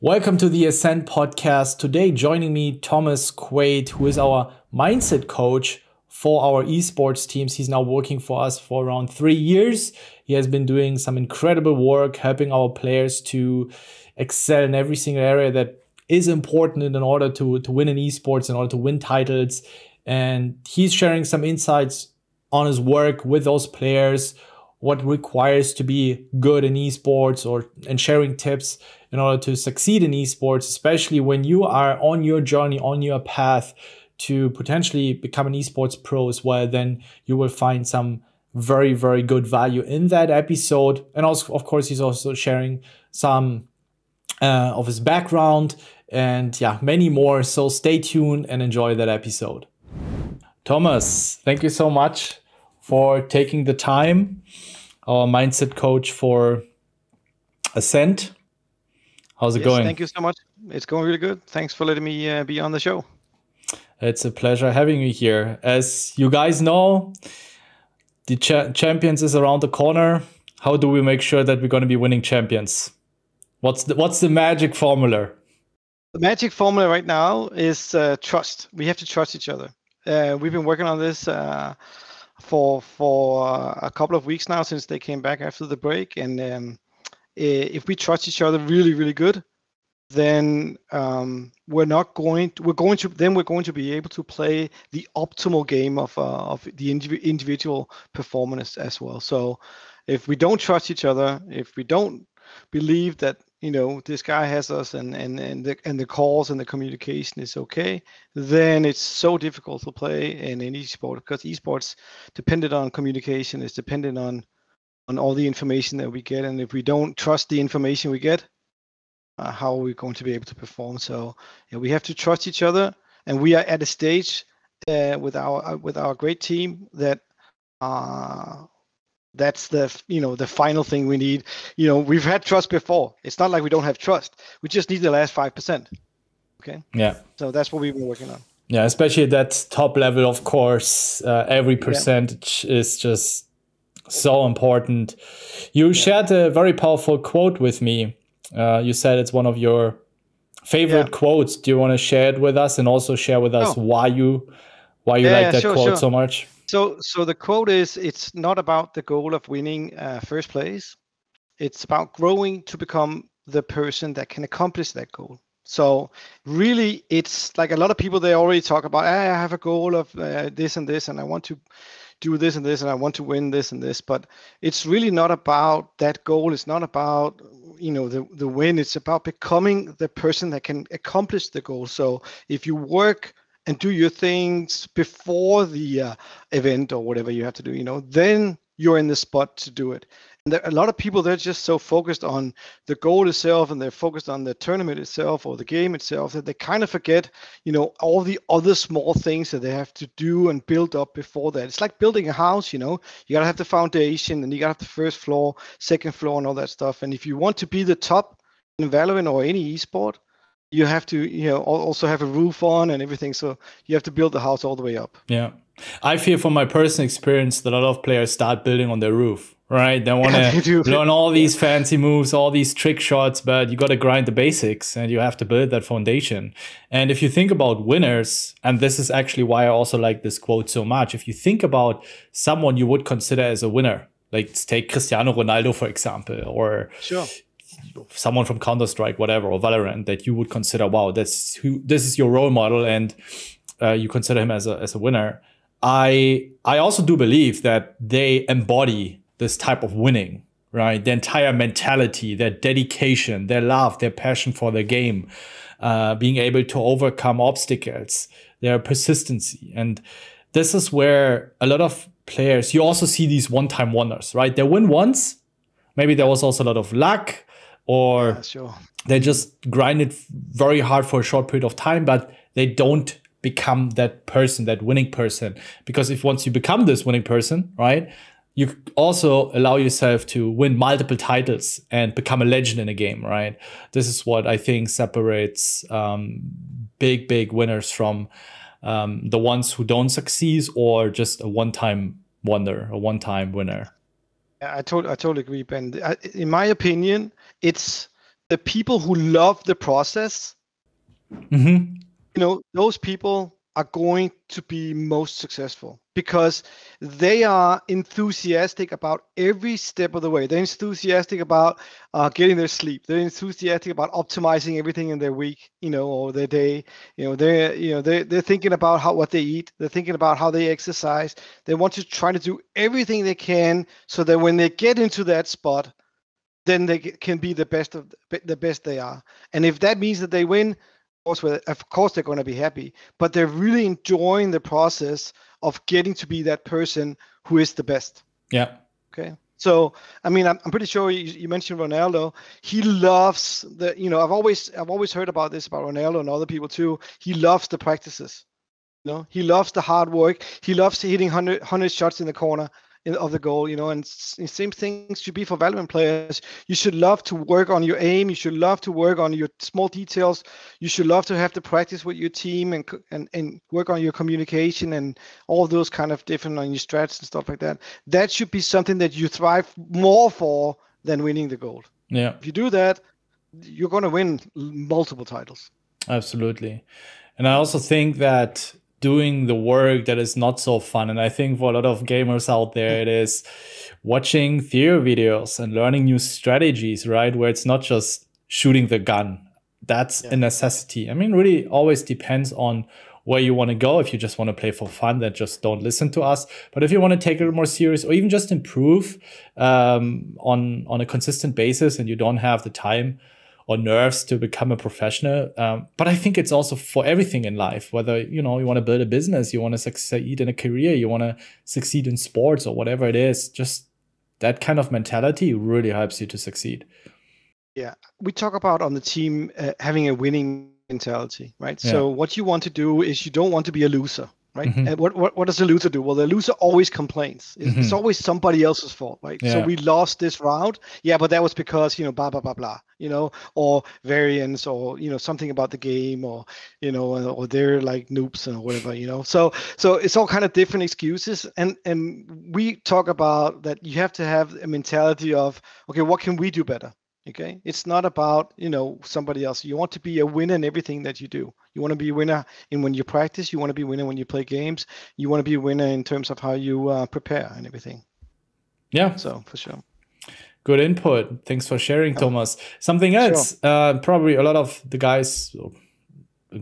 Welcome to the Acend Podcast. Today joining me, Thomas Quaade, who is our mindset coach for our esports teams. He's now working for us for around 3 years. He has been doing some incredible work, helping our players to excel in every single area that is important in order to win in esports, in order to win titles. And he's sharing some insights on his work with those players, what requires to be good in esports, and sharing tips in order to succeed in esports, especially when you are on your journey, on your path to potentially become an esports pro as well. Then you will find some very, very good value in that episode. And also, of course, he's also sharing some of his background and many more. So stay tuned and enjoy that episode. Thomas, thank you so much for taking the time, our mindset coach for Acend. How's it going? Thank you so much. It's going really good. Thanks for letting me be on the show. It's a pleasure having you here. As you guys know, the Champions is around the corner. How do we make sure that we're going to be winning Champions? What's the magic formula? The magic formula right now is trust. We have to trust each other. We've been working on this for a couple of weeks now since they came back after the break, and if we trust each other really, really good, then we're going to be able to play the optimal game of the individual performance as well. So if we don't trust each other, if we don't believe that this guy has us and the calls and the communication is okay, then it's so difficult to play in any sport, because esports dependent on communication, is dependent on all the information that we get. And if we don't trust the information we get, how are we going to be able to perform? So we have to trust each other, and we are at a stage with our great team that that's the final thing we need. We've had trust before. It's not like we don't have trust. We just need the last 5%. Okay. Yeah. So that's what we've been working on. Yeah, especially at that top level, of course, every percentage is just so important. You shared a very powerful quote with me. You said it's one of your favorite quotes. Do you want to share it with us, and also share with us why you like that quote so much? So the quote is, it's not about the goal of winning first place. It's about growing to become the person that can accomplish that goal. So really, it's like a lot of people, they already talk about, I have a goal of this and this, and I want to do this and this, and I want to win this and this. But it's really not about that goal. It's not about the win. It's about becoming the person that can accomplish the goal. So if you work and do your things before the event or whatever you have to do, then you're in the spot to do it. And a lot of people, they're just so focused on the goal itself, and they're focused on the tournament itself or the game itself, that they kind of forget, all the other small things that they have to do and build up before that. It's like building a house, you got to have the foundation, and you got to have the first floor, second floor, and all that stuff. And if you want to be the top in Valorant or any esport, you have to, also have a roof on and everything. So you have to build the house all the way up. Yeah. I feel from my personal experience that a lot of players start building on their roof, right? They want to learn all these fancy moves, all these trick shots, but you got to grind the basics, and you have to build that foundation. And if you think about winners, and this is actually why I also like this quote so much, if you think about someone you would consider as a winner, like let's take Cristiano Ronaldo, for example, or someone from Counter-Strike, whatever, or Valorant, that you would consider, wow, this is your role model, and you consider him as a winner. I also do believe that they embody this type of winning, right? The entire mentality, their dedication, their love, their passion for the game, being able to overcome obstacles, their persistency. And this is where a lot of players, you also see these one-time wonders, right? They win once. Maybe there was also a lot of luck, or they just grinded very hard for a short period of time, but they don't become that person, that winning person. Because if once you become this winning person, right, you also allow yourself to win multiple titles and become a legend in a game, right? This is what I think separates big winners from the ones who don't succeed, or just a one-time wonder, a one-time winner. I totally agree, Ben. In my opinion, it's the people who love the process, those people are going to be most successful because they are enthusiastic about every step of the way. They're enthusiastic about getting their sleep. They're enthusiastic about optimizing everything in their week, or their day. They're thinking about what they eat. They're thinking about how they exercise. They want to try to do everything they can so that when they get into that spot, then they can be the best they are. And if that means that they win, of course they're going to be happy, but they're really enjoying the process of getting to be that person who is the best. Yeah. Okay. So, I mean, I'm pretty sure you mentioned Ronaldo. He loves I've always heard about this about Ronaldo and other people too. He loves the practices. He loves the hard work. He loves hitting 100 shots in the corner of the goal, and same things should be for Valorant players. You should love to work on your aim. You should love to work on your small details. You should love to have the practice with your team and work on your communication and all those kind of different on your strats and stuff like that. That should be something that you thrive more for than winning the gold. Yeah. If you do that, you're going to win multiple titles. Absolutely. And I also think that doing the work that is not so fun. And I think for a lot of gamers out there, it is watching theory videos and learning new strategies, right? Where it's not just shooting the gun. That's a necessity. I mean, really always depends on where you want to go. If you just want to play for fun, then just don't listen to us. But if you want to take it a little more serious or even just improve on a consistent basis and you don't have the time or nerves to become a professional. But I think it's also for everything in life, whether, you want to build a business, you want to succeed in a career, you want to succeed in sports or whatever it is, just that kind of mentality really helps you to succeed. Yeah. We talk about on the team having a winning mentality, right? Yeah. So what you want to do is you don't want to be a loser. Right. Mm-hmm. And what does the loser do? Well, the loser always complains. It's always somebody else's fault, right? Yeah. So we lost this round. Yeah, but that was because, blah, blah, blah, blah, or variance or, something about the game or, or they're like noobs or whatever, So it's all kind of different excuses. And we talk about that you have to have a mentality of, okay, what can we do better? Okay, it's not about somebody else. You want to be a winner in everything that you do. You want to be a winner in when you practice. You want to be a winner when you play games. You want to be a winner in terms of how you prepare and everything. Yeah. So for sure. Good input. Thanks for sharing, Thomas. Something else. Sure. Probably a lot of the guys,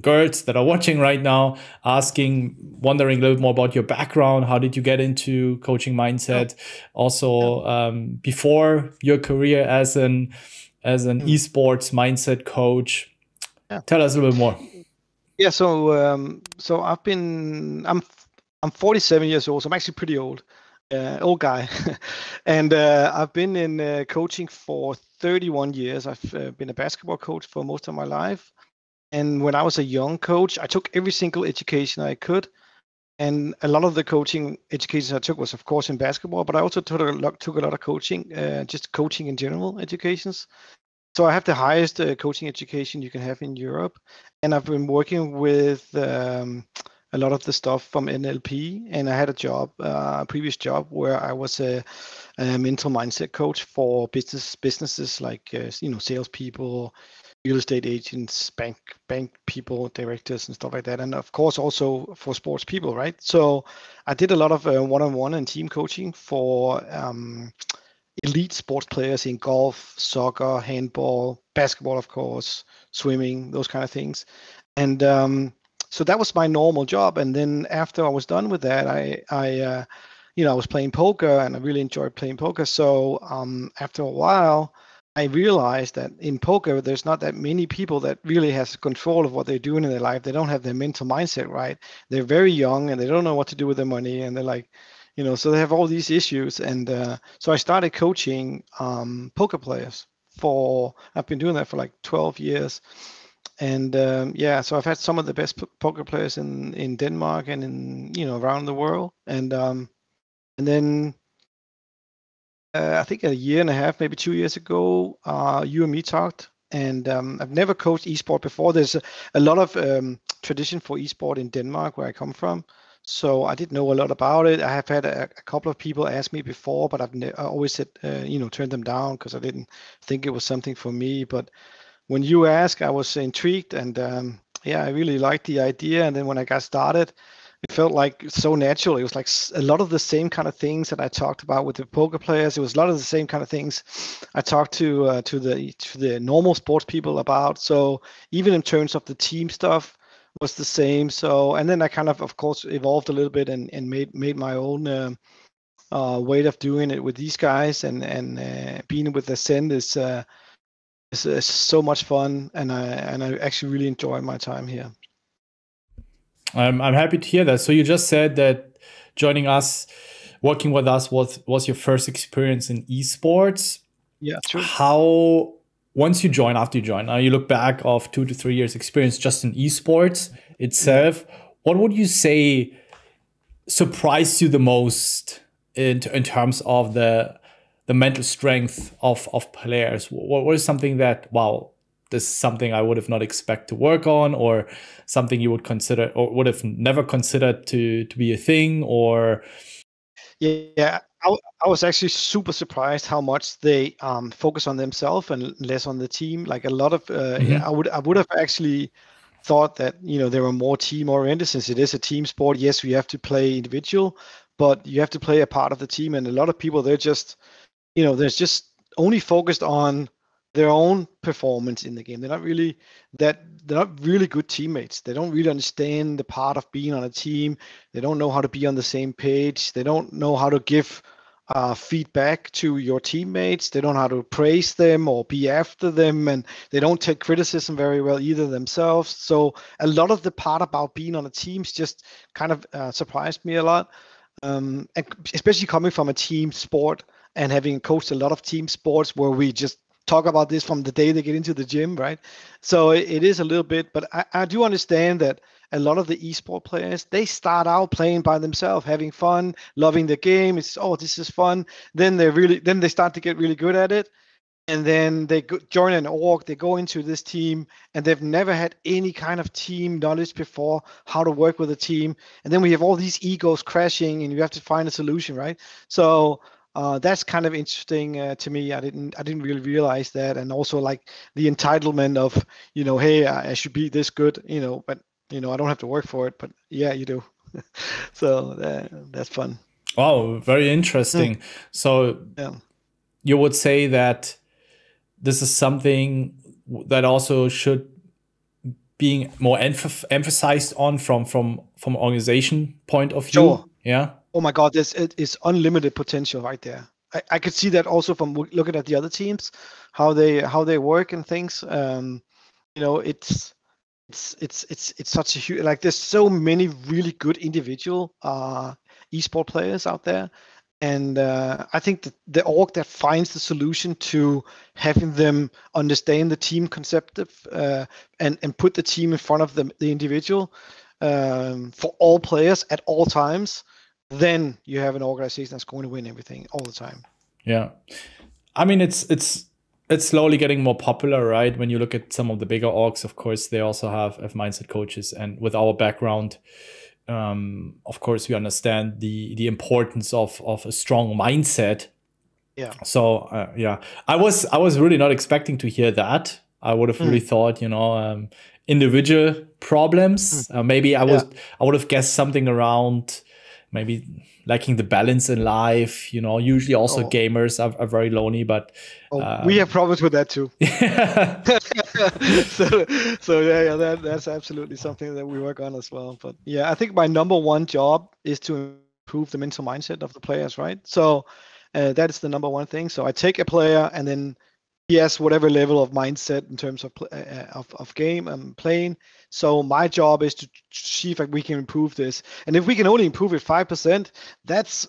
girls that are watching right now, wondering a little more about your background. How did you get into coaching mindset? Also, before your career as an esports mindset coach, tell us a little bit more. Yeah, so I'm 47 years old, so I'm actually pretty old guy, and I've been in coaching for 31 years. I've been a basketball coach for most of my life. And when I was a young coach, I took every single education I could. And a lot of the coaching education I took was, of course, in basketball, but I also took a lot of coaching, just coaching in general educations. So I have the highest coaching education you can have in Europe. And I've been working with a lot of the stuff from NLP. And I had a previous job where I was a mental mindset coach for businesses like, salespeople, real estate agents, bank people, directors, and stuff like that, and of course also for sports people, right? So I did a lot of one-on-one and team coaching for elite sports players in golf, soccer, handball, basketball, of course, swimming, those kind of things, and so that was my normal job. And then after I was done with that, I was playing poker, and I really enjoyed playing poker. So after a while, I realized that in poker, there's not that many people that really has control of what they're doing in their life. They don't have their mental mindset right. They're very young and they don't know what to do with their money. And they're like, so they have all these issues. And so I started coaching poker players I've been doing that for like 12 years. And so I've had some of the best poker players in Denmark and in, around the world. And then I think a year and a half, maybe 2 years ago, you and me talked, and I've never coached esport before. There's a lot of tradition for esport in Denmark, where I come from. So I didn't know a lot about it. I have had a couple of people ask me before, but I always said, turned them down because I didn't think it was something for me. But when you asked, I was intrigued, and I really liked the idea. And then when I got started, it felt like so natural. It was like a lot of the same kind of things that I talked about with the poker players. It was a lot of the same kind of things I talked to the normal sports people about. So even in terms of the team stuff was the same. So and then I kind of course evolved a little bit and made my own way of doing it with these guys, and being with Acend is so much fun, and I actually really enjoy my time here. I'm happy to hear that. So you just said that joining us, working with us was your first experience in esports. Yeah, true. How, once you join, after you join, now you look back of 2 to 3 years experience just in esports itself, what would you say surprised you the most in terms of the mental strength of players? What was something that, wow, this is something I would have not expect to work on, or something you would consider or would have never considered to be a thing? Or I was actually super surprised how much they focus on themselves and less on the team. Like a lot of I would have actually thought that they were more team oriented, since it is a team sport. Yes, we have to play individual, but you have to play a part of the team. And a lot of people, they're just they're just only focused on their own performance in the game. They're not really good teammates. They don't really understand the part of being on a team. They don't know how to be on the same page. They don't know how to give feedback to your teammates. They don't know how to praise them or be after them, and they don't take criticism very well either themselves. So a lot of the part about being on a team just kind of surprised me a lot, and especially coming from a team sport and having coached a lot of team sports where we just talk about this from the day they get into the gym, right? So it is a little bit, but I do understand that a lot of the esport players, they start out playing by themselves, having fun, loving the game. It's, oh, this is fun. Then they start to get really good at it. And then they join an org, they go into this team, and they've never had any kind of team knowledge before, how to work with a team. And then we have all these egos crashing, and you have to find a solution, right? So that's kind of interesting to me. I didn't really realize that, and also like the entitlement of hey, I should be this good, but I don't have to work for it. But yeah, you do. So that's fun. Wow, very interesting. So you would say that this is something that also should being more emphasized on from organization point of view. Sure. Yeah. Oh my God, it is unlimited potential right there. I could see that also from looking at the other teams, how they work and things. It's such a huge, like, there's so many really good individual esport players out there, and I think that the org that finds the solution to having them understand the team concept and put the team in front of the individual for all players at all times, then you have an organization that's going to win everything all the time. Yeah, I mean it's slowly getting more popular, right? When you look at some of the bigger orgs, of course, they also have mindset coaches, and with our background, of course, we understand the importance of a strong mindset. Yeah. So I was really not expecting to hear that. I would have really thought, individual problems. Maybe I would have guessed something around maybe lacking the balance in life. Usually also gamers are very lonely, but we have problems with that too. so that's absolutely something that we work on as well. But yeah, I think my number one job is to improve the mental mindset of the players, right? So that is the number one thing. So I take a player, and then he has whatever level of mindset in terms of game I'm playing. So my job is to see if we can improve this. And if we can only improve it 5%, that's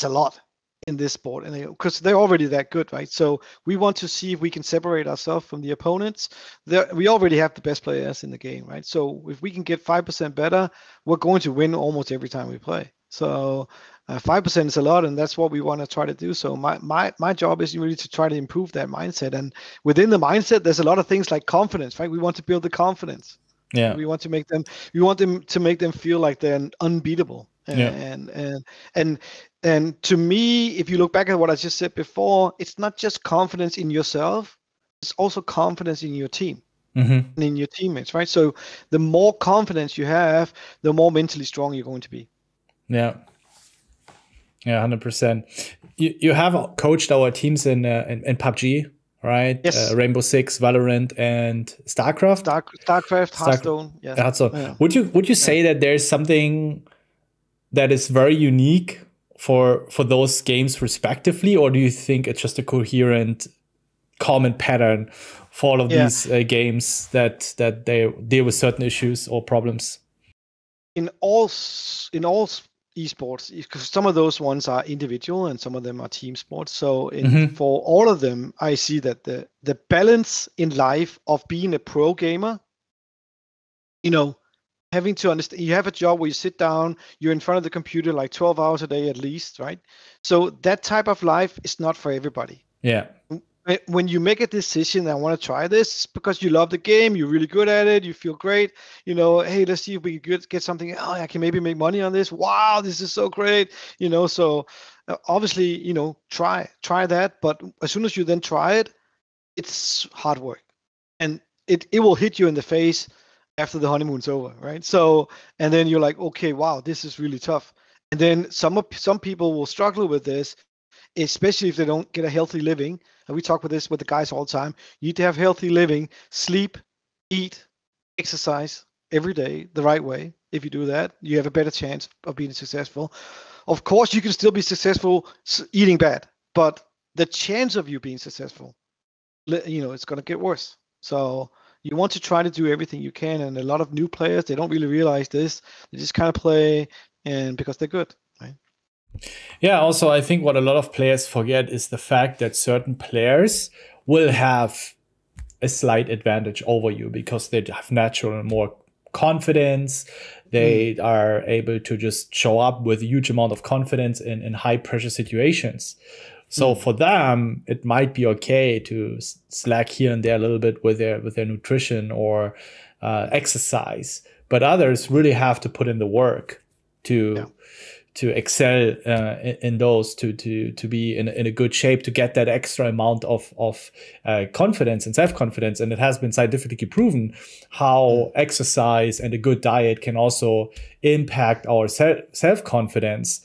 a lot in this sport, and because they're already that good, right? So we want to see if we can separate ourselves from the opponents. We already have the best players in the game, right? So if we can get 5% better, we're going to win almost every time we play. So 5% is a lot, and that's what we want to try to do. So my job is really to try to improve that mindset, and within the mindset, there's a lot of things like confidence, right? We want to build the confidence. Yeah. We want them to make them feel like they're unbeatable. And to me, if you look back at what I just said before, it's not just confidence in yourself, it's also confidence in your team. Mm-hmm. And in your teammates, right? So the more confidence you have, the more mentally strong you're going to be. Yeah. Yeah, 100%. You have coached our teams in PUBG, right? Yes. Rainbow Six, Valorant, and StarCraft. StarCraft, Hearthstone. Yes. Hearthstone. Yeah. Would you say that there's something that is very unique for those games respectively, or do you think it's just a coherent, common pattern for all of these games that they deal with certain issues or problems? In all esports, because some of those ones are individual and some of them are team sports. So for all of them, I see that the balance in life of being a pro gamer, having to understand, you have a job where you sit down, you're in front of the computer like 12 hours a day at least, right? So that type of life is not for everybody. Yeah. When you make a decision, I want to try this because you love the game, you're really good at it, you feel great, hey, let's see if we can get something. Oh, I can maybe make money on this. Wow, this is so great. So obviously, try that. But as soon as you then try it, it's hard work, and it will hit you in the face after the honeymoon's over, right? So, and then you're like, okay, wow, this is really tough. And then some people will struggle with this, especially if they don't get a healthy living. And we talk with this with the guys all the time. You need to have healthy living, sleep, eat, exercise every day the right way. If you do that, you have a better chance of being successful. Of course, you can still be successful eating bad, but the chance of you being successful, it's going to get worse. So you want to try to do everything you can. And a lot of new players, they don't really realize this. They just kind of play and because they're good, right? Yeah, also, I think what a lot of players forget is the fact that certain players will have a slight advantage over you because they have natural more confidence. They are able to just show up with a huge amount of confidence in high pressure situations. So for them, it might be okay to slack here and there a little bit with their nutrition or exercise. But others really have to put in the work to excel in those, to be in a good shape, to get that extra amount of confidence and self-confidence. And it has been scientifically proven how exercise and a good diet can also impact our self-confidence.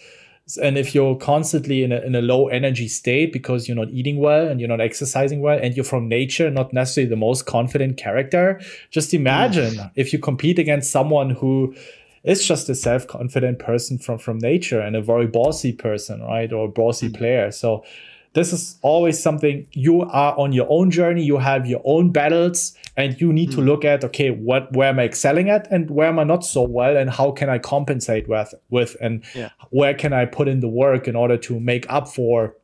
And if you're constantly in a low energy state because you're not eating well and you're not exercising well and you're from nature not necessarily the most confident character, just imagine if you compete against someone who is just a self-confident person from nature and a very bossy person, right? Or a bossy player. So this is always something, you are on your own journey, you have your own battles, and you need to look at, okay, where am I excelling at and where am I not so well, and how can I compensate with and where can I put in the work in order to make up for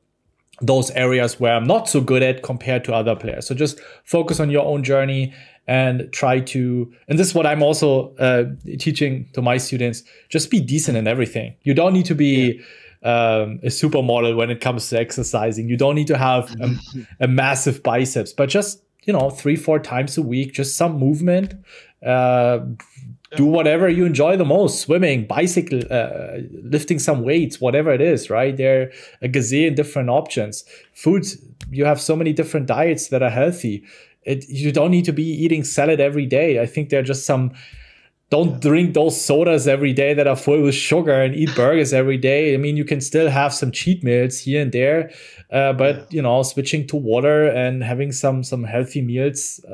those areas where I'm not so good at compared to other players. So just focus on your own journey and try to, and this is what I'm also teaching to my students, just be decent in everything. You don't need to be a supermodel when it comes to exercising. You don't need to have a massive biceps, but just, 3-4 times a week, just some movement, do whatever you enjoy the most, swimming, bicycle, lifting some weights, whatever it is, right? There are a gazillion different options. Foods, you have so many different diets that are healthy. You don't need to be eating salad every day. I think there are just some, don't drink those sodas every day that are full with sugar and eat burgers every day. I mean, you can still have some cheat meals here and there, but switching to water and having some healthy meals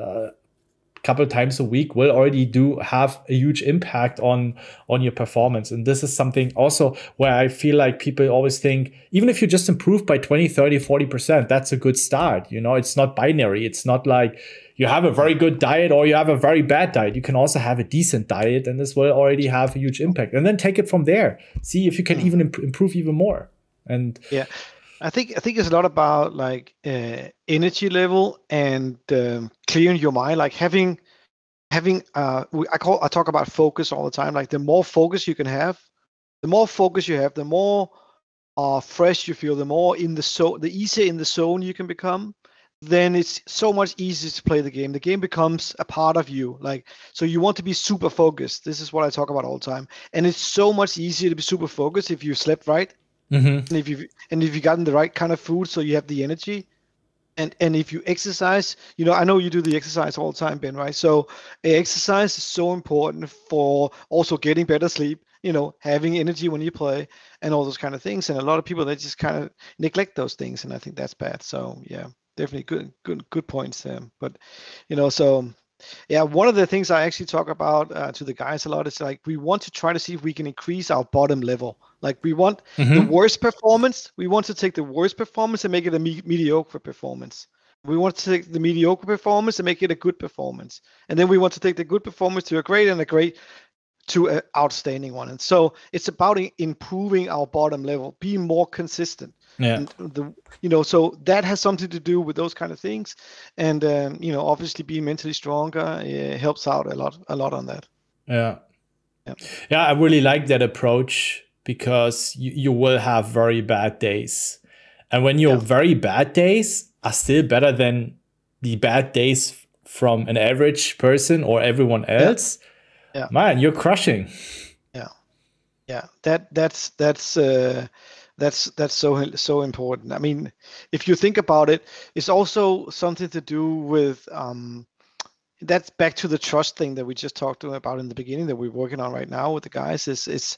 couple times a week will already have a huge impact on your performance. And this is something also where I feel like people always think, even if you just improve by 20, 30, 40%, that's a good start. It's not binary. It's not like you have a very good diet or you have a very bad diet. You can also have a decent diet, and this will already have a huge impact. And then take it from there. See if you can even improve even more. And I think it's a lot about like energy level and clearing your mind, like having I talk about focus all the time. Like the more focus you can have, the more fresh you feel, the more the easier in the zone you can become, then it's so much easier to play the game. The game becomes a part of you. Like, so you want to be super focused. This is what I talk about all the time. And it's so much easier to be super focused if you slept right, and if you gotten the right kind of food, so you have the energy. And if you exercise, I know you do the exercise all the time, Ben, right? So exercise is so important for also getting better sleep, having energy when you play and all those kind of things. And a lot of people, they just kind of neglect those things. And I think that's bad. So yeah, definitely good points. But, so yeah, one of the things I actually talk about to the guys a lot is like, we want to try to see if we can increase our bottom level. Like we want the worst performance. We want to take the worst performance and make it a mediocre performance. We want to take the mediocre performance and make it a good performance. And then we want to take the good performance to a great and a great to an outstanding one. And so it's about improving our bottom level, being more consistent. Yeah. And so that has something to do with those kind of things. And, obviously being mentally stronger helps out a lot on that. Yeah. Yeah. I really like that approach, because you will have very bad days. And when your very bad days are still better than the bad days from an average person or everyone else, man, you're crushing. Yeah. That's so important. I mean, if you think about it, it's also something to do with that's back to the trust thing that we just talked about in the beginning that we're working on right now with the guys. Is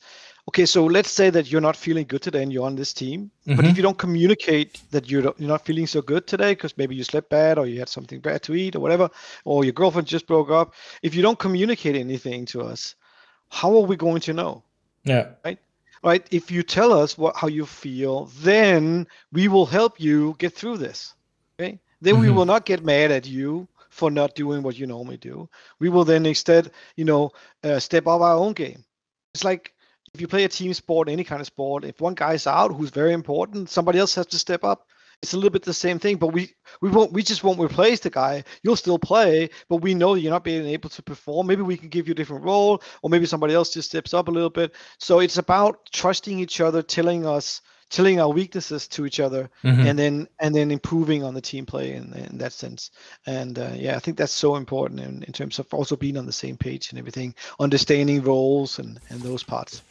okay. So let's say that you're not feeling good today and you're on this team, but if you don't communicate that you're not feeling so good today because maybe you slept bad or you had something bad to eat or whatever, or your girlfriend just broke up, if you don't communicate anything to us, how are we going to know? Yeah. Right. If you tell us how you feel, then we will help you get through this. Okay. Then we will not get mad at you for not doing what you normally do. We will then instead, step up our own game. It's like if you play a team sport, any kind of sport, if one guy's out who's very important, somebody else has to step up. It's a little bit the same thing, but we just won't replace the guy. You'll still play, but we know you're not being able to perform. Maybe we can give you a different role, or maybe somebody else just steps up a little bit. So it's about trusting each other, telling our weaknesses to each other, and then improving on the team play in that sense. And I think that's so important in terms of also being on the same page and everything, understanding roles and those parts.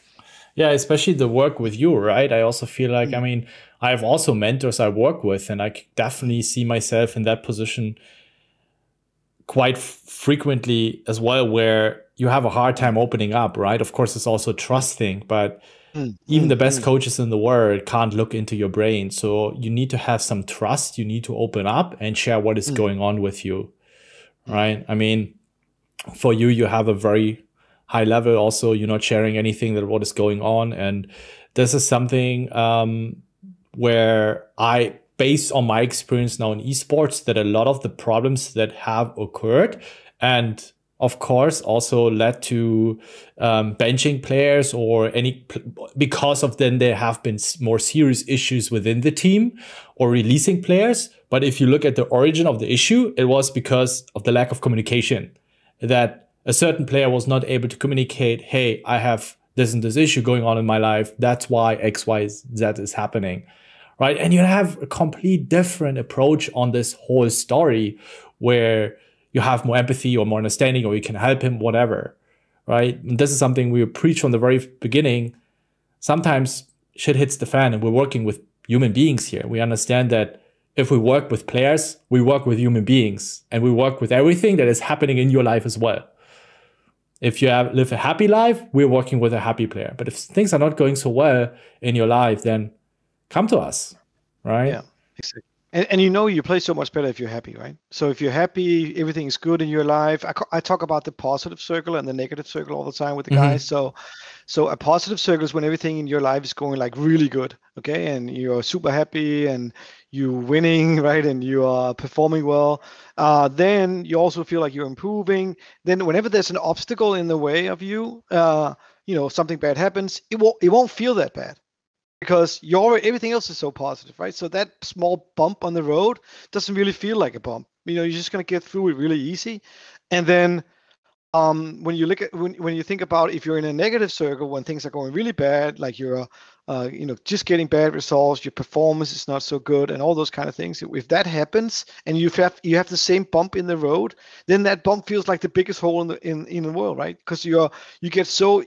Yeah, especially the work with you, right? I also feel like, I mean, I have also mentors I work with, and I definitely see myself in that position quite frequently as well, where you have a hard time opening up, right? Of course, it's also a trust thing, but even the best coaches in the world can't look into your brain. So you need to have some trust. You need to open up and share what is going on with you, right? I mean, for you have a very high level. Also, you're not sharing anything that what is going on. And this is something where based on my experience now in esports, that a lot of the problems that have occurred and of course also led to benching players or because of then there have been more serious issues within the team or releasing players. But if you look at the origin of the issue, it was because of the lack of communication, that a certain player was not able to communicate, hey, I have this and this issue going on in my life. That's why X, Y, Z is happening, right? And you have a complete different approach on this whole story where you have more empathy or more understanding, or you can help him, whatever, right? And this is something we preach from the very beginning. Sometimes shit hits the fan and we're working with human beings here. We understand that if we work with players, we work with human beings, and we work with everything that is happening in your life as well. If you live a happy life, we're working with a happy player. But if things are not going so well in your life, then come to us, right? Yeah, exactly. And you play so much better if you're happy, right? So if you're happy, everything is good in your life. I talk about the positive circle and the negative circle all the time with the guys. So a positive circle is when everything in your life is going like really good, okay? And you're super happy and you're winning, right? And you are performing well. Then you also feel like you're improving. Then whenever there's an obstacle in the way of you, something bad happens, it won't feel that bad, because everything else is so positive, right? So that small bump on the road doesn't really feel like a bump. You're just going to get through it really easy. And then when you look at when you think about if you're in a negative circle when things are going really bad, like you're just getting bad results, your performance is not so good, and all those kind of things. If that happens, and you have the same bump in the road, then that bump feels like the biggest hole in the world, right? Because you get so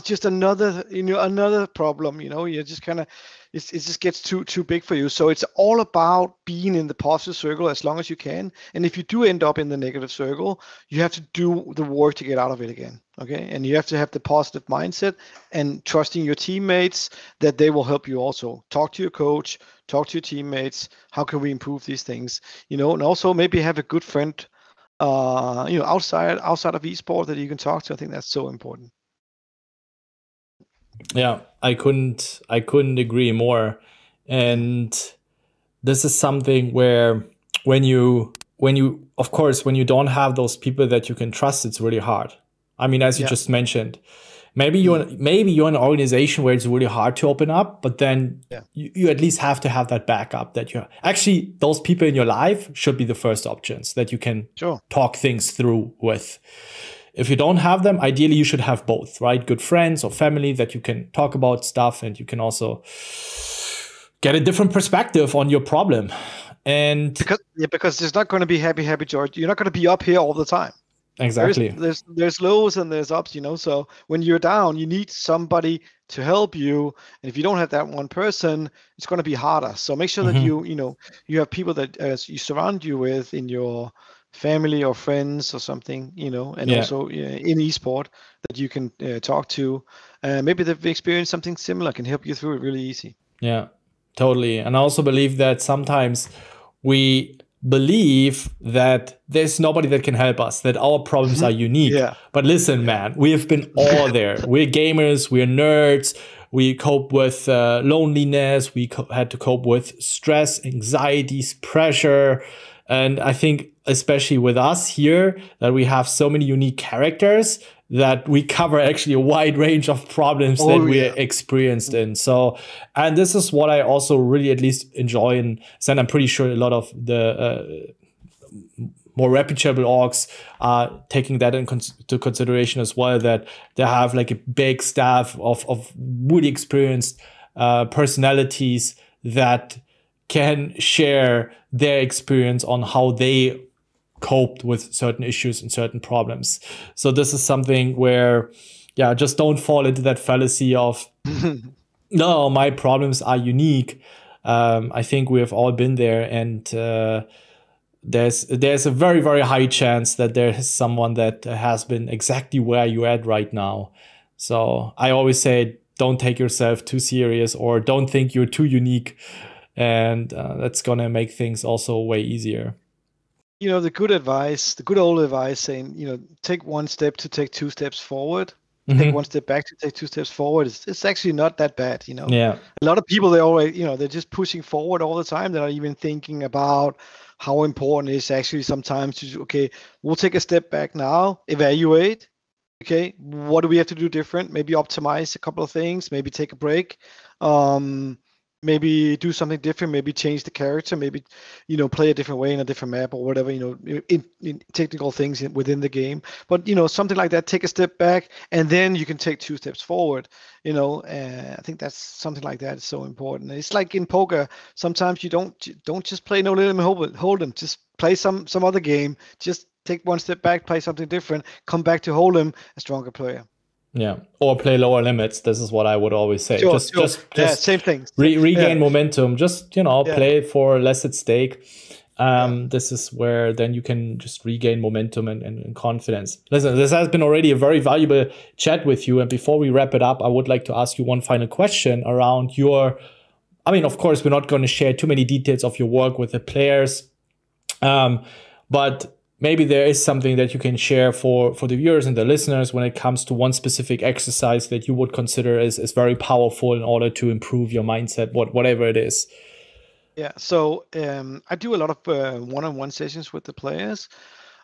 just another problem. You just kind of it just gets too big for you. So it's all about being in the positive circle as long as you can. And if you do end up in the negative circle, you have to do the work to get out of it again. Okay, and you have to have the positive mindset and trusting your teammates that they will help you also. Talk to your coach, talk to your teammates. How can we improve these things? And also maybe have a good friend, outside of esports that you can talk to. I think that's so important. Yeah, I couldn't agree more. And this is something where when you of course when you don't have those people that you can trust, it's really hard. I mean, as you just mentioned, maybe you're in an organization where it's really hard to open up, but then you at least have to have that backup that you're actually, those people in your life should be the first options that you can talk things through with. If you don't have them, ideally you should have both, right? Good friends or family that you can talk about stuff, and you can also get a different perspective on your problem. And because there's not going to be happy, George. You're not going to be up here all the time. Exactly. There's lows and there's ups, So when you're down, you need somebody to help you. And if you don't have that one person, it's going to be harder. So make sure that you have people that you surround you with in your family or friends or something, and also in esport that you can talk to. Maybe they've experienced something similar, can help you through it really easy. Yeah, totally. And I also believe that sometimes we believe that there's nobody that can help us, that our problems are unique. Yeah. But listen, man, we have been all there. We're gamers, we're nerds, we cope with loneliness, we had to cope with stress, anxieties, pressure. And I think especially with us here, that we have so many unique characters that we cover actually a wide range of problems that we're experienced in. So, and this is what I also really at least enjoy. And I'm pretty sure a lot of the more reputable orgs are taking that into consideration as well, that they have like a big staff of really experienced personalities that can share their experience on how they coped with certain issues and certain problems. So this is something where, just don't fall into that fallacy of, no, my problems are unique. I think we have all been there, and there's a very, very high chance that there is someone that has been exactly where you're at right now. So I always say, don't take yourself too serious, or don't think you're too unique. And that's going to make things also way easier. The good old advice saying, take one step to take two steps forward. Take one step back to take two steps forward. It's actually not that bad, Yeah. A lot of people, they always, they're just pushing forward all the time. They're not even thinking about how important it is actually sometimes to, we'll take a step back now, evaluate. Okay, what do we have to do different? Maybe optimize a couple of things, maybe take a break. Maybe do something different, maybe change the character, maybe, play a different way in a different map or whatever, in technical things within the game. But, something like that, take a step back, and then you can take two steps forward, I think that's something like that is so important. It's like in poker, sometimes you don't just play no limit hold'em, just play some other game, just take one step back, play something different, come back to hold'em, a stronger player. Yeah, or play lower limits. This is what I would always say. Sure. Just same thing. Regain momentum. Just play for less at stake. This is where then you can just regain momentum and confidence. Listen, this has been already a very valuable chat with you. And before we wrap it up, I would like to ask you one final question around your. I mean, of course, we're not going to share too many details of your work with the players, but maybe there is something that you can share for the viewers and the listeners when it comes to one specific exercise that you would consider as very powerful in order to improve your mindset, whatever it is. Yeah, so I do a lot of one-on-one sessions with the players.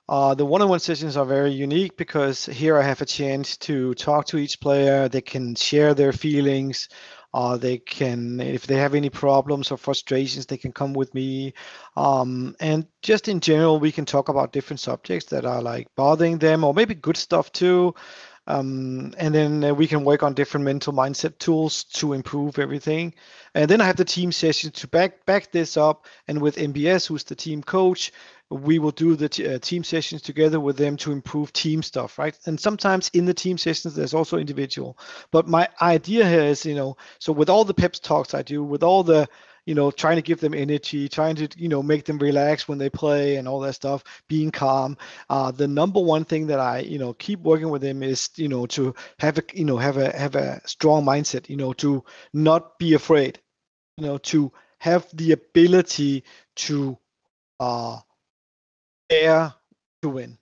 The one-on-one sessions are very unique because here I have a chance to talk to each player. They can share their feelings. They can, if they have any problems or frustrations, they can come with me. And just in general, we can talk about different subjects that are like bothering them, or maybe good stuff too. And then we can work on different mental mindset tools to improve everything. And then I have the team sessions to back this up. And with MBS, who's the team coach, we will do the team sessions together with them to improve team stuff, right? And sometimes in the team sessions, there's also individual. But my idea here is, so with all the pep talks I do, with all the, trying to give them energy, trying to, make them relax when they play and all that stuff, being calm. The number one thing that I, keep working with them is, to have a strong mindset, to not be afraid, to have the ability to dare to win.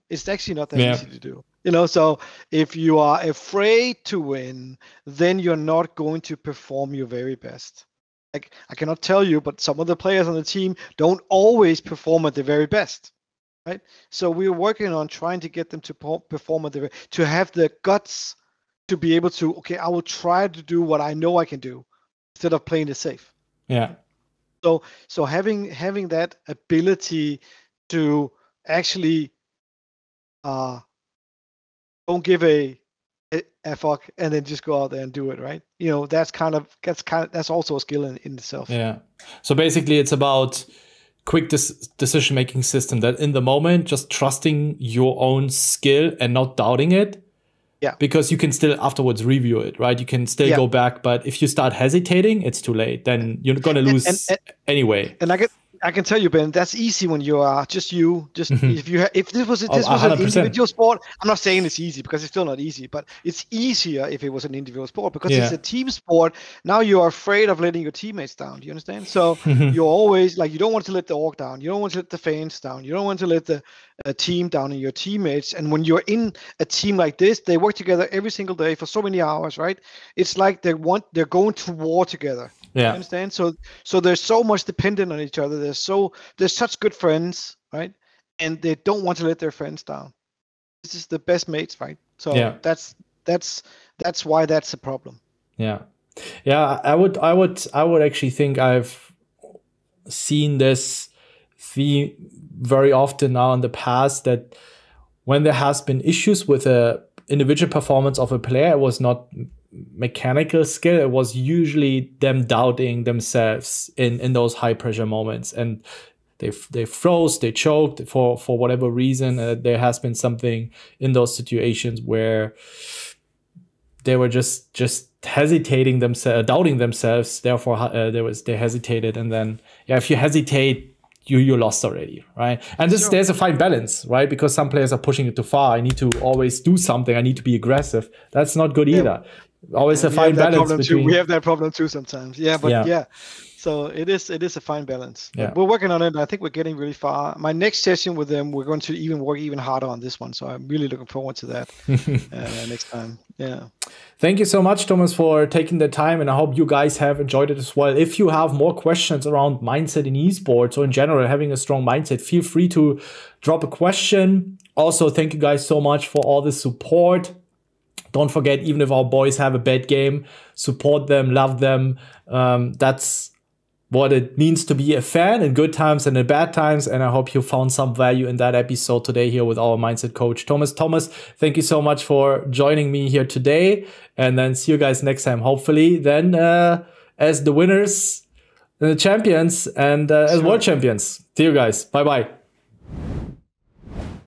It's actually not that easy to do. So if you are afraid to win, then you're not going to perform your very best. Like, I cannot tell you, but some of the players on the team don't always perform at the very best, right? So we're working on trying to get them to perform at to have the guts to be able to, okay, I will try to do what I know I can do instead of playing it safe. Yeah. So having that ability to actually don't give a fuck and then just go out there and do it, right? That's also a skill in itself. Yeah. So basically it's about quick decision-making system that in the moment, just trusting your own skill and not doubting it. Yeah. Because you can still afterwards review it, right? You can still go back, but if you start hesitating, it's too late. Then you're going to lose anyway. And I can tell you, Ben, that's easy when you are just if this was an individual sport. I'm not saying it's easy because it's still not easy, but it's easier if it was an individual sport because it's a team sport. Now you are afraid of letting your teammates down. Do you understand? So you're always like, you don't want to let the org down. You don't want to let the fans down. You don't want to let the team down and your teammates. And when you're in a team like this, they work together every single day for so many hours, right? It's like they're going to war together. Yeah. You understand? So they're so much dependent on each other. They're such good friends, right? And they don't want to let their friends down. This is the best mates, right? So that's why that's a problem. Yeah. Yeah, I would actually think I've seen this theme very often now in the past, that when there has been issues with the individual performance of a player, it was not mechanical skill, it was usually them doubting themselves in those high pressure moments, and they froze, they choked for whatever reason. There has been something in those situations where they were just hesitating themselves, doubting themselves, therefore they hesitated, and then if you hesitate, you lost already, right? And there's a fine balance, right? Because some players are pushing it too far. I need to always do something. I need to be aggressive. That's not good either. Always a fine balance between. We have that problem too sometimes. So it is a fine balance. Yeah. We're working on it. I think we're getting really far. My next session with them, we're going to work even harder on this one. So I'm really looking forward to that next time. Yeah. Thank you so much, Thomas, for taking the time, and I hope you guys have enjoyed it as well. If you have more questions around mindset in esports or in general having a strong mindset, feel free to drop a question. Also, thank you guys so much for all the support. Don't forget, even if our boys have a bad game, support them, love them. That's what it means to be a fan in good times and in bad times. And I hope you found some value in that episode today here with our mindset coach, Thomas. Thomas, thank you so much for joining me here today. And then see you guys next time. Hopefully then as the winners, the champions, and as world champions. See you guys. Bye-bye.